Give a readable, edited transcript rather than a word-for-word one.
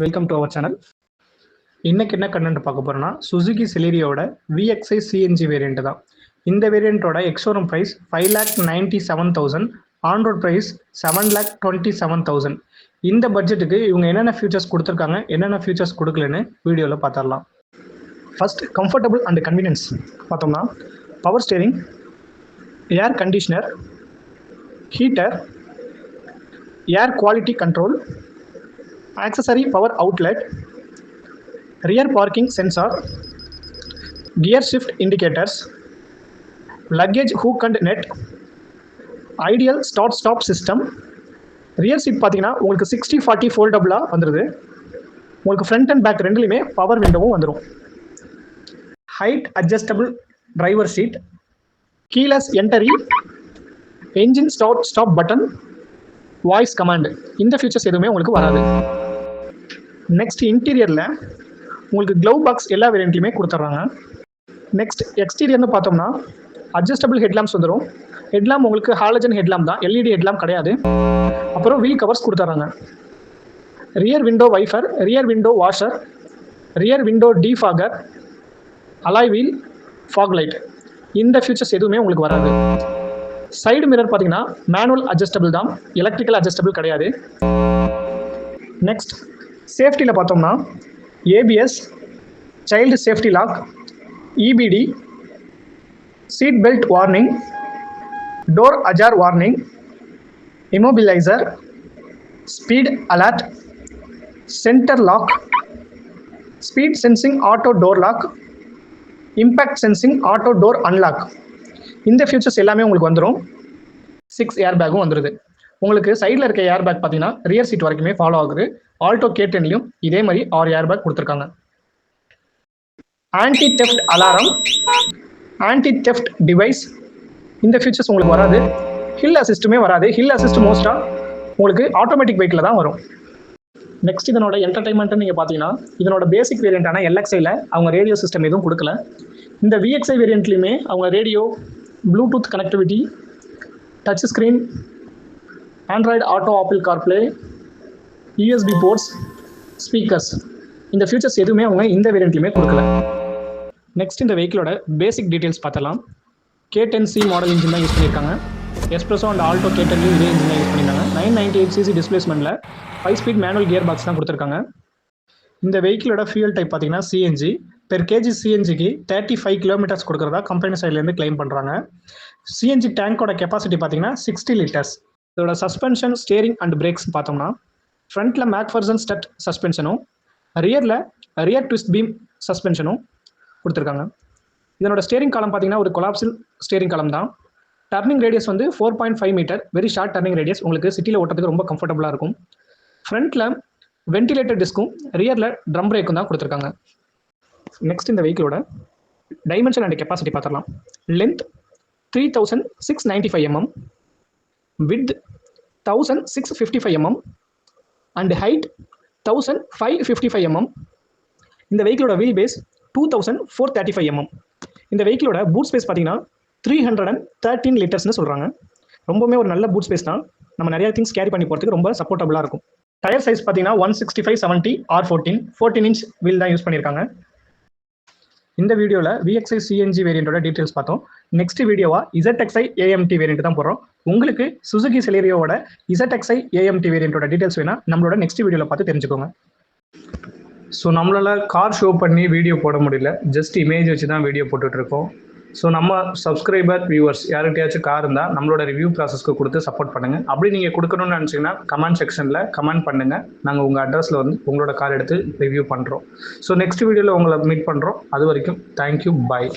Welcome to our channel. இன்னைக்கு என்ன content பார்க்க போறோம்னா சுசுகி செலீரியோட VXI CNG வேரியண்ட் தான். இந்த வேரியண்ட்டோட ex showroom price 5,97,000, on road price 7,27,000. இந்த பட்ஜெட்டுக்கு இவங்க என்னென்ன ஃபியூச்சர்ஸ் கொடுத்துருக்காங்க, என்னென்ன ஃபியூச்சர்ஸ் கொடுக்கலன்னு வீடியோவில் பார்த்துடலாம். ஃபர்ஸ்ட் கம்ஃபர்டபுள் அண்ட் கன்வீனியன்ஸ் பார்த்தோம்னா power steering, air conditioner, heater, air quality control, accessory power outlet, rear parking sensor, gear shift indicators, luggage hook and net, ideal start stop system. rear seat பார்த்தீங்கன்னா உங்களுக்கு 60-40 ஃபோல்டபுளாக வந்துடுது. உங்களுக்கு front and back ரெண்டுலையுமே power விண்டோவும் வந்துடும். Height adjustable driver seat, keyless entry, engine start stop button, voice command. இந்த features எதுவுமே உங்களுக்கு வராது. நெக்ஸ்ட் இன்டீரியரில் உங்களுக்கு க்ளவ் பாக்ஸ் எல்லா வேரியண்ட்லையுமே கொடுத்துட்றாங்க. நெக்ஸ்ட் எக்ஸ்டீரியர்னு பார்த்தோம்னா அட்ஜஸ்டபிள் ஹெட்லாம்ப்ஸ் வந்துடும். ஹெட்லாம்ப் உங்களுக்கு ஹாலஜன் ஹெட்லாம்ப் தான், எல்இடி ஹெட்லாம்ப் கிடையாது. அப்புறம் வீல் கவர்ஸ் கொடுத்துட்றாங்க. Rear window wiper, rear window washer, rear window defogger, alloy wheel, fog light. இந்த ஃபீச்சர்ஸ் எதுவுமே உங்களுக்கு வராது. சைடு மிரர் பார்த்தீங்கன்னா மேனுவல் அட்ஜஸ்டபிள் தான், எலக்ட்ரிக்கல் அட்ஜஸ்டபிள் கிடையாது. நெக்ஸ்ட் சேஃப்டியில் பார்த்தோம்னா ABS, child safety lock, EBD, seat belt warning, door ajar warning, immobiliser, speed alert, centre lock, speed sensing auto door lock, impact sensing auto door unlock. இந்த features எல்லாமே உங்களுக்கு வந்துடும். 6 ஏர் பேக்கும் வந்துடுது. உங்களுக்கு சைடில் இருக்க ஏர் பேக் பார்த்தீங்கன்னா ரியர் சீட் வரைக்குமே ஃபாலோ ஆகுது. ஆல்டோ K10லையும் இதே மாதிரி 6 ஏர் பேக் கொடுத்துருக்காங்க. Anti theft alarm, anti theft device, இந்த ஃபீச்சர்ஸ் உங்களுக்கு வராது. ஹில் அசிஸ்ட்டுமே வராது. ஹில் அசிஸ்ட் மோஸ்ட்டாக உங்களுக்கு ஆட்டோமேட்டிக் பைக்கில் தான் வரும். நெக்ஸ்ட் இதனோட என்டர்டைன்மெண்ட்னு நீங்கள் பார்த்தீங்கன்னா இதனோட பேசிக் வேரியண்ட்டான LXIயில் அவங்க ரேடியோ சிஸ்டம் எதுவும் கொடுக்கல. இந்த VXI வேரியண்ட்லையுமே அவங்க radio, Bluetooth connectivity, touch screen, Android auto, Apple CarPlay, USB ports, speakers, இந்த ஃபியூச்சர்ஸ் எதுவுமே அவங்க இந்த வேரியண்ட்லையுமே கொடுக்கல. நெக்ஸ்ட் இந்த வெஹிக்கிளோட பேசிக் டீட்டெயில்ஸ் பார்த்தலாம். K10C மாடல் இன்ஜின் தான் யூஸ் பண்ணியிருக்காங்க. எஸ்ப்ரெஸோ அண்ட் ஆல்டோ K10லையும் இதே இன்ஜின் தான் யூஸ் பண்ணியிருக்காங்க. 998cc டிஸ்பிளேஸ்மெண்ட்டில் 5 speed manual gear box தான் கொடுத்துருக்காங்க. இந்த வெஹிக்கிளோட ஃபியூல் டைப் பார்த்தீங்கன்னா CNG. பெர் கேஜி CNGக்கு 35 கிலோமீட்டர்ஸ் கொடுக்குறதா கம்பெனி சைட்லேருந்து கிளைம் பண்ணுறாங்க. CNG டேங்கோட கெப்பாசிட்டி பார்த்தீங்கன்னா 60 லிட்டர்ஸ். இதோட சஸ்பென்ஷன், ஸ்டேரிங் அண்ட் பிரேக்ஸ் பார்த்தோம்னா ஃப்ரண்ட்டில் மேக்ஃபர்சன் ஸ்டட் சஸ்பென்ஷனும், ரியர் ட்விஸ்ட் பீம் சஸ்பென்ஷனும் கொடுத்துருக்காங்க. இதனோட ஸ்டேரிங் காலம் பார்த்தீங்கன்னா ஒரு கொலாப்சில் ஸ்டேரிங் காலம் தான். டர்னிங் ரேடியஸ் வந்து 4.5 metre, very short turning radius. உங்களுக்கு சிட்டியில் ஓட்டுறதுக்கு ரொம்ப கம்ஃபர்டபுளாக இருக்கும். ஃப்ரண்ட்டில் வென்டிலேட்டர் டிஸ்க்கும் ரியரில் ட்ரம் பிரேக்கும் தான் கொடுத்துருக்காங்க. நெக்ஸ்ட் இந்த வெஹிக்கிளோட டைமென்ஷன் அண்ட் கெப்பாசிட்டி பார்த்துடலாம். Length 3,695 mm, width 1,655 mm and height 1,555 mm. இந்த வெஹிக்கிளோட வீல் பேஸ் 2,435 mm. இந்த வெஹிக்கிளோட பூட் ஸ்பேஸ் பார்த்தீங்கன்னா 313 லிட்டர்ஸ்னு சொல்கிறாங்க. ரொம்பவுமே ஒரு நல்ல பூட் ஸ்பேஸ் தான். நம்ம நிறைய திங்ஸ் கேரி பண்ணி போகிறதுக்கு ரொம்ப சப்போர்ட்டபுளாக இருக்கும். டயர் சைஸ் பார்த்தீங்கன்னா 165/70 R14 இன்ச் வீல் தான் யூஸ் பண்ணியிருக்காங்க. இந்த வீடியோவில் VXI CNG வேரியண்டோட டீட்டெயில்ஸ் பார்த்தோம். நெக்ஸ்ட் வீடியோவா ZXi AMT வேரியண்ட் தான் போடுறோம். உங்களுக்கு சுசுகி செலீரியோட ZXi AMT வேரியண்டோட டீட்டெயில்ஸ் வேணா நம்மளோட நெக்ஸ்ட் வீடியோவில் பார்த்து தெரிஞ்சுக்கோங்க. ஸோ நம்மளால் கார் ஷோ பண்ணி வீடியோ போட முடியல, ஜஸ்ட் இமேஜ் வச்சு தான் வீடியோ போட்டுட்ருக்கோம். ஸோ நம்ம சப்ஸ்கிரைபர் வியூவர்ஸ் யார்கிட்டயாச்சும் கார் இருந்தால் நம்மளோட ரிவ்யூ ப்ராசஸ்க்கு கொடுத்து சப்போர்ட் பண்ணுங்கள். அப்படி நீங்கள் கொடுக்கணும்னு நினச்சிங்கன்னா கமெண்ட் செக்ஷனில் கமெண்ட் பண்ணுங்கள். நாங்கள் உங்கள் அட்ரஸில் வந்து உங்களோட கார் எடுத்து ரிவ்யூ பண்ணுறோம். ஸோ நெக்ஸ்ட் வீடியோவில் உங்களை மீட் பண்ணுறோம். அது வரைக்கும் தேங்க்யூ, பாய்.